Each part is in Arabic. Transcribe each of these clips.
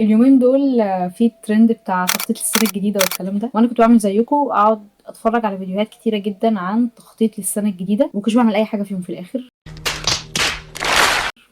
اليومين دول في الترند بتاع تخطيط السنة الجديدة والكلام ده، وانا كنت بعمل زيكم اقعد اتفرج على فيديوهات كتيرة جدا عن تخطيط للسنة الجديدة، ومكنتش بعمل اي حاجة فيهم في الاخر.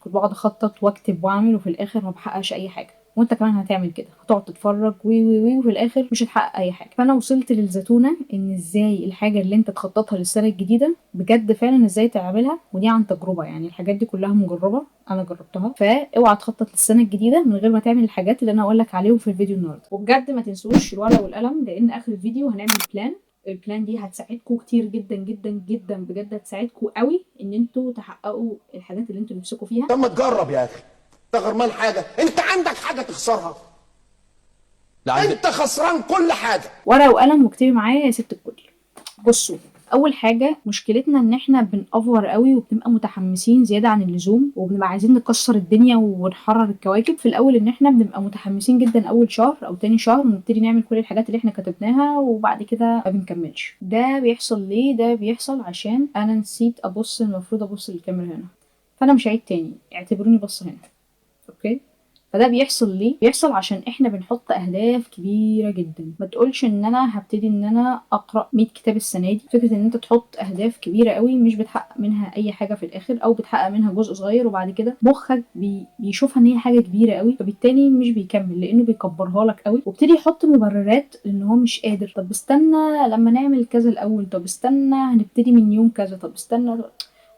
كنت بقعد اخطط واكتب واعمل وفي الاخر ما بحققش اي حاجة. وانت كمان هتعمل كده، هتقعد تتفرج وي وفي الاخر مش هتحقق اي حاجه. فانا وصلت للزتونه ان ازاي الحاجه اللي انت تخططها للسنه الجديده بجد فعلا ازاي تعملها، ودي عن تجربه. يعني الحاجات دي كلها مجربه، انا جربتها. فاوعى تخطط للسنه الجديده من غير ما تعمل الحاجات اللي انا هقول لك عليهم في الفيديو النهارده. وبجد ما تنسوش الورقه والقلم، لان اخر الفيديو هنعمل بلان. البلان دي هتساعدكم كتير جدا جدا جدا، بجد هتساعدكم قوي ان انتوا تحققوا الحاجات اللي انتوا نفسكم فيها. طب ما تجرب يا اخي، انت غرمان حاجه؟ انت عندك حاجه تخسرها؟ لا انت خسران كل حاجه. ورقه وقلم واكتبي معايا يا ست الكل. بصوا، اول حاجه مشكلتنا ان احنا بنأفور قوي وبنبقى متحمسين زياده عن اللزوم، وبنبقى عايزين نكسر الدنيا ونحرر الكواكب في الاول. ان احنا بنبقى متحمسين جدا اول شهر او تاني شهر، ونبتدي نعمل كل الحاجات اللي احنا كتبناها، وبعد كده ما بنكملش. ده بيحصل ليه؟ ده بيحصل عشان انا نسيت ابص، المفروض ابص للكاميرا هنا، فانا مش هعيد تاني، اعتبروني بص هنا. اوكي؟ فده بيحصل ليه؟ بيحصل عشان احنا بنحط اهداف كبيره جدا. ما تقولش ان انا هبتدي ان انا اقرا 100 كتاب السنه دي. فكره ان انت تحط اهداف كبيره قوي مش بتحقق منها اي حاجه في الاخر، او بتحقق منها جزء صغير، وبعد كده مخك بيشوفها ان هي حاجه كبيره قوي، فبالتالي مش بيكمل لانه بيكبرها لك قوي، وابتدي يحط مبررات ان هو مش قادر. طب استنى لما نعمل كذا الاول، طب استنى هنبتدي من يوم كذا، طب استنى.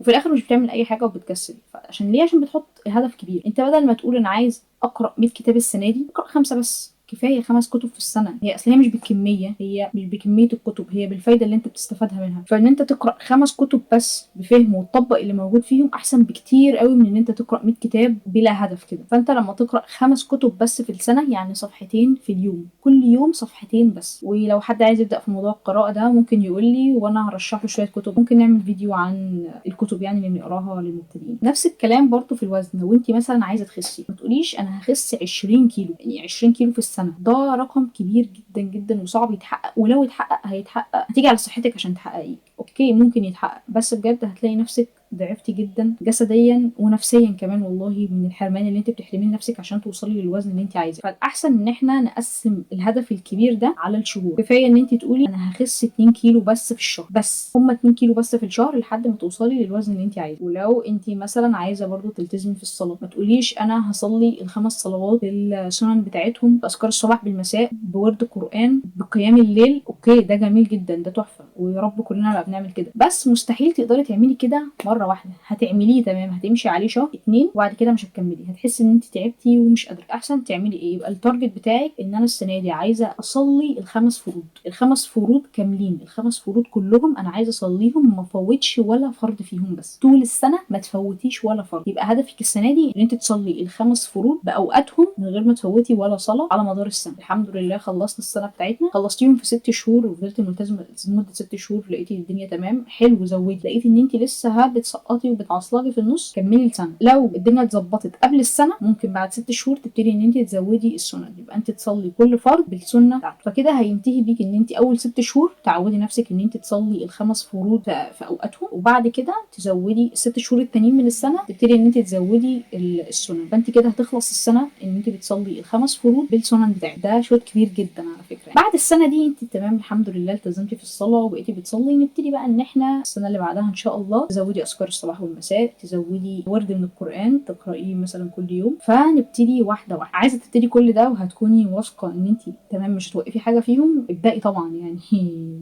وفي الاخر مش بتعمل اي حاجه وبتكسل. عشان ليه؟ عشان بتحط هدف كبير. انت بدل ما تقول انا عايز اقرا 100 كتاب السنه دي، اقرا 5 بس، كفايه 5 كتب في السنه. هي اصل هي مش بالكميه، هي مش بكميه الكتب، هي بالفايده اللي انت بتستفادها منها. فان انت تقرا 5 كتب بس بفهم وتطبق اللي موجود فيهم احسن بكتير قوي من ان انت تقرا 100 كتاب بلا هدف كده. فانت لما تقرا 5 كتب بس في السنه، يعني صفحتين في اليوم، كل يوم صفحتين بس. ولو حد عايز يبدا في موضوع القراءه ده ممكن يقول لي وانا هرشح له شويه كتب. ممكن نعمل فيديو عن الكتب يعني اللي بنقراها للمبتدئين. نفس الكلام برضو في الوزن. لو انت مثلا عايزه تخسي، ما تقوليش انا هخس 20 كيلو. يعني 20 كيلو في السنه ده رقم كبير جدا جدا وصعب يتحقق، ولو اتحقق هيتحقق هتيجي على صحتك عشان تحققيه. اوكي ممكن يتحقق، بس بجد هتلاقي نفسك ضعفتي جدا جسديا ونفسيا كمان، والله من الحرمان اللي انت بتحرميه نفسك عشان توصلي للوزن اللي انت عايزاه. فالاحسن ان احنا نقسم الهدف الكبير ده على الشهور. كفايه ان انت تقولي انا هخس 2 كيلو بس في الشهر، بس هم 2 كيلو بس في الشهر لحد ما توصلي للوزن اللي انت عايزاه. ولو انت مثلا عايزه برضو تلتزمي في الصلاه، ما تقوليش انا هصلي الخمس صلوات بالسنن بتاعتهم، باذكار الصباح بالمساء، بورد قران، بقيام الليل. اوكي ده جميل جدا، ده تحفه، ويا رب كلنا نبقى بنعمل كده. بس مستحيل تقدري تعملي كده مره واحده. هتعمليه تمام، هتمشي عليه شهر 2 وبعد كده مش هتكملي، هتحسي ان انت تعبتي ومش قادره. احسن تعملي ايه؟ يبقى التارجت بتاعك ان انا السنه دي عايزه اصلي الخمس فروض، الخمس فروض كاملين، الخمس فروض كلهم انا عايزه اصليهم، ما فوتش ولا فرض فيهم. بس طول السنه ما تفوتيش ولا فرض. يبقى هدفك السنه دي ان انت تصلي الخمس فروض باوقاتهم من غير ما تفوتي ولا صلاه على مدار السنه. الحمد لله خلصنا السنه بتاعتنا، خلصتيهم في 6 شهور وفضلت ملتزمه لمده 6 شهور، لقيتي الدنيا تمام حلو، زودي. لقيتي ان انت لسه بتسقطي وبتعصلجي في النص، كملي السنه. لو الدنيا اتظبطت قبل السنه ممكن بعد 6 شهور تبتدي ان انت تزودي السنن. يبقى انت تصلي كل فرض بالسنه بتاعته. فكده هينتهي بيك ان انت اول 6 شهور تعودي نفسك ان انت تصلي الخمس فروض في اوقاتهم، وبعد كده تزودي ال6 شهور التانيين من السنه تبتدي ان انت تزودي السنن. فانت كده هتخلص السنه ان انت بتصلي الخمس فروض بالسنن بتاعتك. ده شوط كبير جدا على فكره. بعد السنه دي انت تمام الحمد لله التزمتي في الصلاه وبقيتي بتصلي، نبتدي بقى ان احنا السنه اللي بعدها ان شاء الله تزودي اذكار الصباح والمساء، تزودي ورد من القران تقرايه مثلا كل يوم. فنبتدي واحده واحده. عايزه تبتدي كل ده وهتكوني واثقه ان انت تمام مش هتوقفي حاجه فيهم، ابدأي طبعا يعني.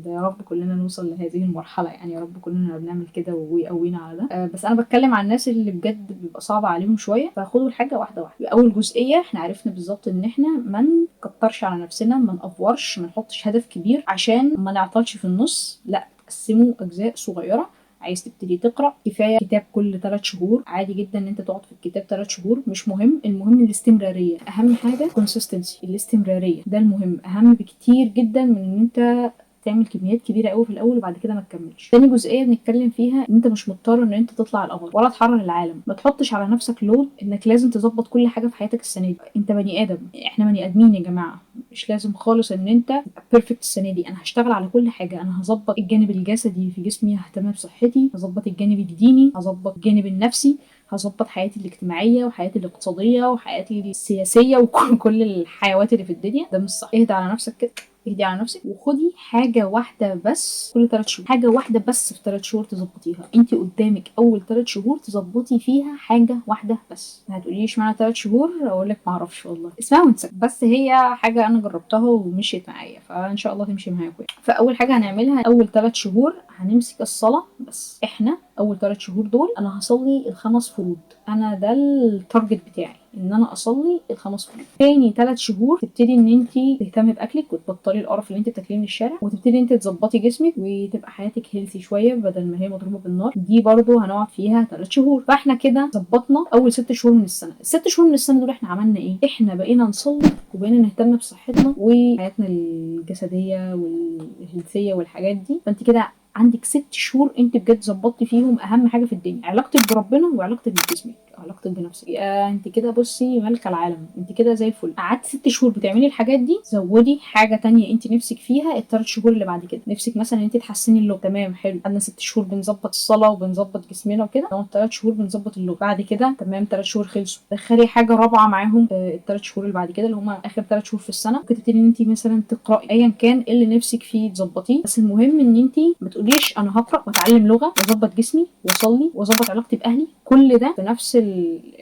ده يا رب كلنا نوصل لهذه المرحله، يعني يا رب كلنا بنعمل كده ويقوينا على ده. بس انا بتكلم عن الناس اللي بجد بيبقى صعب عليهم شويه، فخدوا الحاجه واحده واحده. اول جزئيه احنا عرفنا بالظبط ان احنا ما نكترش على نفسنا، ما نافورش، ما نحطش هدف كبير عشان ما نعطلش في النص. لا، قسموا اجزاء صغيره. عايز تبتدي تقرا، كفايه كتاب كل 3 شهور، عادي جدا ان انت تقعد في الكتاب 3 شهور، مش مهم. المهم الاستمراريه، اهم حاجه consistency، الاستمراريه ده المهم، اهم بكتير جدا من ان انت تعمل كميات كبيره قوي في الاول وبعد كده ما تكملش. تاني جزئيه بنتكلم فيها ان انت مش مضطر ان انت تطلع القمر ولا تحرر العالم. ما تحطش على نفسك لود انك لازم تظبط كل حاجه في حياتك السنه دي. انت بني ادم، احنا بني ادمين يا جماعه. مش لازم خالص ان انت بيرفكت السنه دي. انا هشتغل على كل حاجه، انا هظبط الجانب الجسدي في جسمي، ههتم بصحتي، هظبط الجانب الديني، هظبط الجانب النفسي، هظبط حياتي الاجتماعيه وحياتي الاقتصاديه وحياتي السياسيه وكل الحيوات اللي في الدنيا. ده مش صح. اهدى على نفسك كده، اهدي على نفسك وخدي حاجه واحده بس كل 3 شهور، حاجه واحده بس في 3 شهور تظبطيها. انت قدامك اول 3 شهور تظبطي فيها حاجه واحده بس. هتقولي اشمعنى 3 شهور؟ اقول لك ما اعرفش والله، اسمها ونسك، بس هي حاجه انا جربتها ومشيت معايا، فان شاء الله تمشي معايا كويس. فاول حاجه هنعملها اول 3 شهور هنمسك الصلاه بس. احنا اول 3 شهور دول انا هصلي ال5 فروض، انا ده التارجت بتاعي ان انا اصلي ال5 فروض. تاني 3 شهور تبتدي ان انت تهتمي باكلك وتبطلي القرف اللي انت بتاكليه من الشارع، وتبتدي انت تظبطي جسمك وتبقى حياتك هيلثي شويه بدل ما هي مضروبه بالنار. دي برضو هنقعد فيها 3 شهور. فاحنا كده ظبطنا اول 6 شهور من السنه. ال6 شهور من السنه دول احنا عملنا ايه؟ احنا بقينا نصلي وبقينا نهتم بصحتنا وحياتنا الجسديه والهيلثيه والحاجات دي. فانت كده عندك 6 شهور انت بجد ظبطتي فيهم اهم حاجه في الدنيا، علاقتك بربنا وعلاقتك بجسمك، علاقتك بنفسك. انت كده بصي ملكه العالم، انت كده زي الفل. قعدت 6 شهور بتعملي الحاجات دي، زودي حاجه تانية انت نفسك فيها ال3 شهور اللي بعد كده. نفسك مثلا انت تحسني اللغه، تمام حلو، قعدنا 6 شهور بنظبط الصلاه وبنظبط جسمنا وكده، نقعد 3 شهور بنظبط اللغه. بعد كده تمام 3 شهور خلصوا، دخلي حاجه رابعه معاهم ال3 شهور اللي بعد كده اللي هم اخر 3 شهور في السنه. ممكن تبتدي ان انت مثلا تقراي ايا كان اللي نفسك فيه تظبطيه، بس المهم ان انت ما تقوليش انا هقرا واتعلم لغه واظبط جسمي واصلي واظبط علاقتي باهلي كل ده في نفس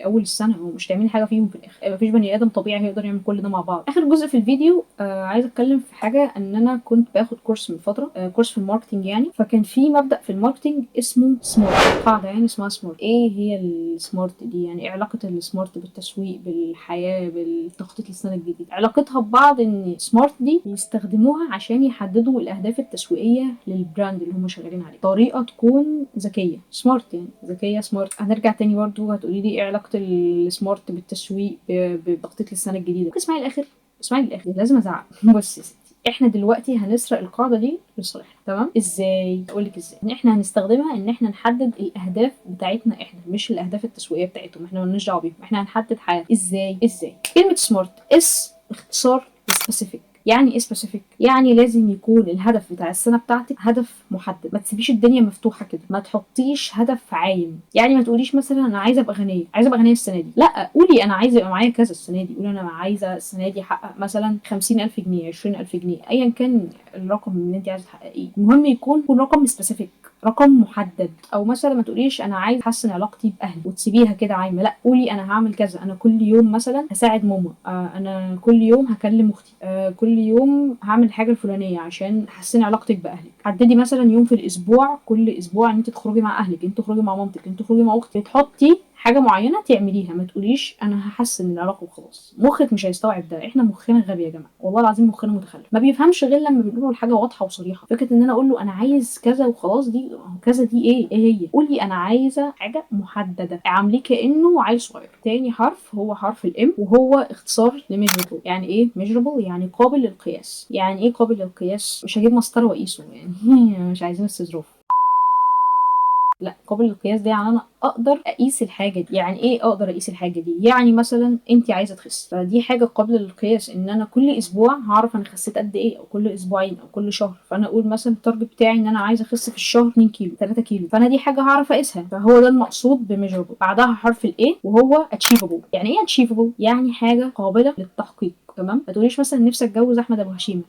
اول السنه، ومش تعملي حاجه فيهم في الاخر. مفيش بني ادم طبيعي هيقدر يعمل كل ده مع بعض. اخر جزء في الفيديو عايزه اتكلم في حاجه، ان انا كنت باخد كورس من فتره، كورس في الماركتنج يعني. فكان في مبدا في الماركتنج اسمه سمارت، قاعده يعني اسمها سمارت. ايه هي السمارت دي؟ يعني ايه علاقه السمارت بالتسويق، بالحياه، بالتخطيط للسنه الجديده؟ علاقتها ببعض ان سمارت دي بيستخدموها عشان يحددوا الاهداف التسويقيه للبراند اللي هم شغالين عليه، طريقه تكون ذكيه، سمارت يعني ذكيه سمارت. هنرجع تاني برضو هتقولي لي ايه علاقه السمارت بالتسويق بتخطيط للسنه الجديده؟ اسمعي الاخر، اسمعي الاخر، لازم ازعق. بصي يا ستي، احنا دلوقتي هنسرق القاعده دي لصالحنا، تمام؟ ازاي؟ اقول لك ازاي. ان احنا هنستخدمها ان احنا نحدد الاهداف بتاعتنا احنا، مش الاهداف التسويقيه بتاعتهم، احنا مالناش دعوه بيهم، احنا هنحدد حاجه. ازاي كلمه سمارت اس اختصار سبيسيفيك. يعني ايه سبيسيفيك؟ يعني لازم يكون الهدف بتاع السنه بتاعتك هدف محدد، ما تسيبيش الدنيا مفتوحه كده، ما تحطيش هدف عايم. يعني ما تقوليش مثلا انا عايزه ابقى غنيه، عايزه ابقى غنيه السنه دي، لا قولي انا عايزه يبقى معايا كذا السنه دي. قولي انا عايزه السنه دي احقق مثلا 50,000 جنيه 20,000 جنيه ايا كان الرقم اللي انت عايزه تحققيه. المهم يكون رقم سبيسيفيك، رقم محدد. او مثلا ما تقوليش انا عايز احسن علاقتي باهلي وتسيبيها كده عايمه، لا قولي انا هعمل كذا، انا كل يوم مثلا هساعد ماما، انا كل يوم هكلم اختي، كل يوم هعمل حاجه الفلانيه عشان احسن علاقتك باهلك. حددي مثلا يوم في الاسبوع، كل اسبوع ان انت تخرجي مع اهلك، انت تخرجي مع مامتك، انت تخرجي مع اختك، تحطي حاجه معينه تعمليها. ما تقوليش انا هحسن العلاقه وخلاص، مخك مش هيستوعب ده. احنا مخنا غبي يا جماعه، والله العظيم مخنا متخلف، ما بيفهمش غير لما بنقول له الحاجه واضحه وصريحه. فكره ان انا اقول له انا عايز كذا وخلاص، دي كذا دي ايه هي؟ قولي انا عايزه حاجه محدده، اعمليه كانه عيل صغير. تاني حرف هو حرف الام، وهو اختصار لميجربل. يعني ايه ميجربل؟ يعني قابل للقياس. يعني ايه قابل للقياس؟ مش هجيب مسطره واقيسه يعني مش عايزين استظراف، لا قابل للقياس ده يعني انا اقدر اقيس الحاجه دي. يعني ايه اقدر اقيس الحاجه دي؟ يعني مثلا انت عايزه تخس، فدي حاجه قابله للقياس، ان انا كل اسبوع هعرف انا خسيت قد ايه، او كل اسبوعين او كل شهر. فانا اقول مثلا التارجت بتاعي ان انا عايزه اخس في الشهر 2 كيلو 3 كيلو، فانا دي حاجه هعرف اقيسها. فهو ده المقصود بميجربل. بعدها حرف الاي وهو اتشيفبل. يعني ايه اتشيفبل؟ يعني حاجه قابله للتحقيق، تمام؟ ما تقوليش مثلا نفسي اتجوز احمد ابو هشيمه،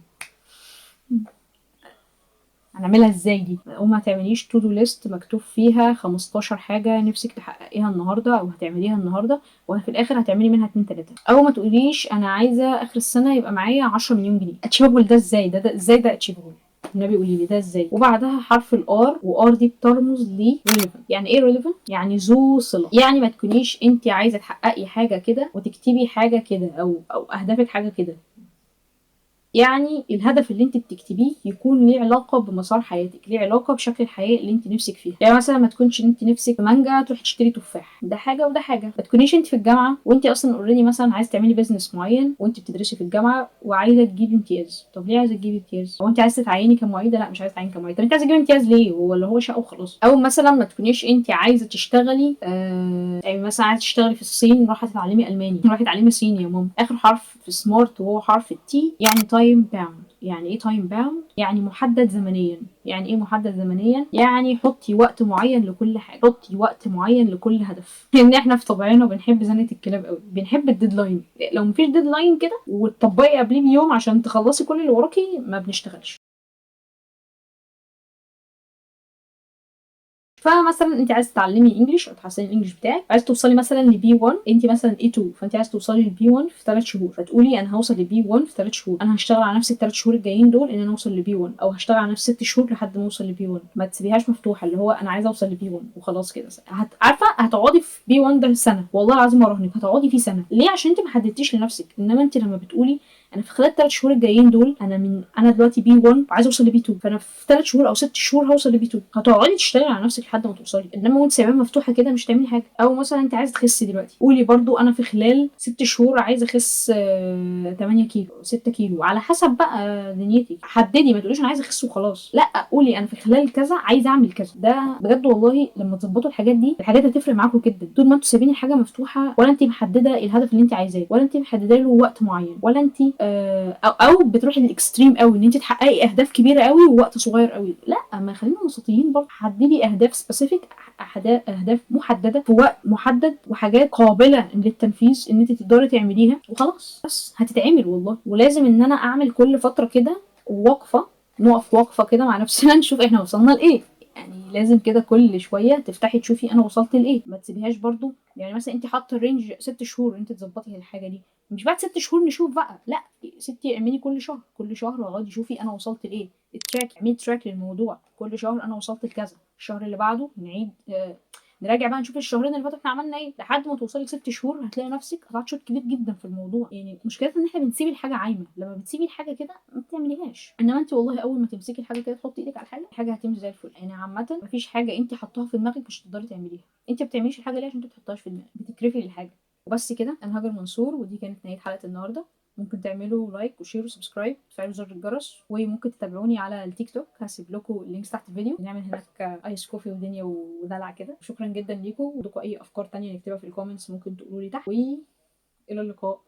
هنعملها ازاي دي؟ وما تعمليش تو دو ليست مكتوب فيها 15 حاجه نفسك تحققيها النهارده او هتعمليها النهارده وفي الاخر هتعملي منها 2 3. او ما تقوليش انا عايزه اخر السنه يبقى معايا 10 مليون جنيه. اتشيفبل ده ازاي؟ ده ازاي ده اتشيفبل؟ النبي قولي لي ده ازاي؟ وبعدها حرف الار، وار دي بترمز ل relevant. يعني ايه relevant؟ يعني ذو صله. يعني ما تكونيش انت عايزه تحققي حاجه كده وتكتبي حاجه كده، او اهدافك حاجه كده. يعني الهدف اللي انت بتكتبيه يكون ليه علاقه بمسار حياتك، ليه علاقه بشكل الحياه اللي انت نفسك فيها. يعني مثلا ما تكونش انت نفسك في مانجا تروحي تشتري تفاح، ده حاجه وده حاجه. ما تكونيش انت في الجامعه وانت اصلا اوريدي مثلا عايزه تعملي بيزنس معين وانت بتدرسي في الجامعه وعايزه تجيبي امتياز. طب ليه عايزه تجيبي امتياز؟ او انت عايزه تتعيني كمعيده؟ لا مش عايزه اتعين كمعيده. طب انت عايزه تجيبي امتياز ليه؟ ولا هو شقه وخلاص؟ او مثلا ما تكونيش انت عايزه تشتغلي يعني مثلا عايزه تشتغلي في الصين، رايحه تتعلمي الماني، رايحه تتعلمي صيني يا ماما. اخر حرف في سمارت وهو حرف التي، يعني تايم باوند. يعني ايه تايم باوند؟ يعني محدد زمنيا. يعني ايه محدد زمنيا؟ يعني حطي وقت معين لكل حاجه، حطي وقت معين لكل هدف. لان احنا في طبعنا بنحب زنة الكلاب قوي، بنحب الديدلاين. لو مفيش ديدلاين كده وتطبقي قبليه بيوم عشان تخلصي كل اللي وراكي، ما بنشتغلش. فمثلا انت عايزه تتعلمي انجلش او تحسني الانجليش بتاعك، عايزه توصلي مثلا لبي 1، انت مثلا اي 2، فانت عايزه توصلي لبي 1 في 3 شهور، فتقولي انا هوصل لبي 1 في 3 شهور، انا هشتغل على نفسي ال3 شهور الجايين دول ان انا اوصل لبي 1، او هشتغل على نفسي 6 شهور لحد ما اوصل لبي 1. ما تسيبيهاش مفتوحه اللي هو انا عايزه اوصل لبي 1 وخلاص كده. عارفه هتقعدي في بي 1 ده سنه، والله العظيم اراهنك هتقعدي فيه سنه. ليه؟ عشان انت ما حددتيش لنفسك. انما انت لما بتقولي انا في خلال ال3 شهور الجايين دول انا دلوقتي بي 1 وعايزه اوصل لبي 2، فانا في 3 شهور او 6 شهور هوصل لبي 2، هتقعدي تشتغلي على نفسك لحد ما توصلي. انما وانت سايباها مفتوحه كده مش هتعملي حاجه. او مثلا انت عايزه تخسي دلوقتي، قولي برضو انا في خلال 6 شهور عايزه اخس 8 كيلو 6 كيلو، على حسب بقى دنيتك. حددي، ما تقوليش انا عايزه اخس وخلاص، لا قولي انا في خلال كذا عايزه اعمل كذا. ده بجد والله لما تظبطوا الحاجات دي، الحاجات هتفرق معاكم جدا. طول ما انتوا سايبين الحاجه مفتوحه، ولا انت محدده الهدف اللي انت عايزاه، ولا انت محدده له وقت معين، ولا انت او بتروحي للاكستريم قوي ان انت تحققي اهداف كبيره قوي ووقت صغير قوي. لا، ما خلينا وسطيين برضه. حددي اهداف سبيسيفيك، اهداف محدده في وقت محدد، وحاجات قابله للتنفيذ ان انت تقدري تعمليها وخلاص. بس هتتعمل والله. ولازم ان انا اعمل كل فتره كده وقفه، نقف وقفه كده مع نفسنا نشوف احنا وصلنا لايه. يعني لازم كده كل شويه تفتحي تشوفي انا وصلت لايه، ما تسيبيهاش برضو. يعني مثلا انت حاطه الرينج 6 شهور انت تظبطي الحاجه دي، مش بعد 6 شهور نشوف بقى، لا ستي اعملي كل شهر، كل شهر اقعدي شوفي انا وصلت لايه. التراك، اعملي تراك للموضوع، كل شهر انا وصلت لكذا، الشهر اللي بعده نعيد نراجع بقى نشوف الشهرين اللي فاتوا احنا عملنا ايه، لحد ما توصلي ل6 شهور هتلاقي نفسك قطعت شوط كبير جدا في الموضوع. يعني مشكلتنا ان احنا بنسيب الحاجه عايمه. لما بتسيبي الحاجه كده ما بتعمليهاش. انما انت والله اول ما تمسكي الحاجه كده تحطي ايدك على الحاجه هتمشي زي الفل. يعني عامه مفيش حاجه انت حطاها في دماغك مش هتقدري تعمليها. انت ما بتعمليش الحاجه ليه؟ عشان انت بتحطهاش في دماغك، بتكرفي للحاجه. وبس كده. انا هاجر منصور، ودي كانت نهايه حلقه النهارده. ممكن تعملوا لايك وشير وسبسكرايب وتفعلوا زر الجرس، وممكن تتابعوني على التيك توك، هسيب لكم اللينكس تحت الفيديو. نعمل هناك ايس كوفي ودنيا ودلع كده. شكرا جدا ليكم، ودكم اي افكار تانية نكتبها في الكومنتس ممكن تقولوا لي تحت، والى اللقاء.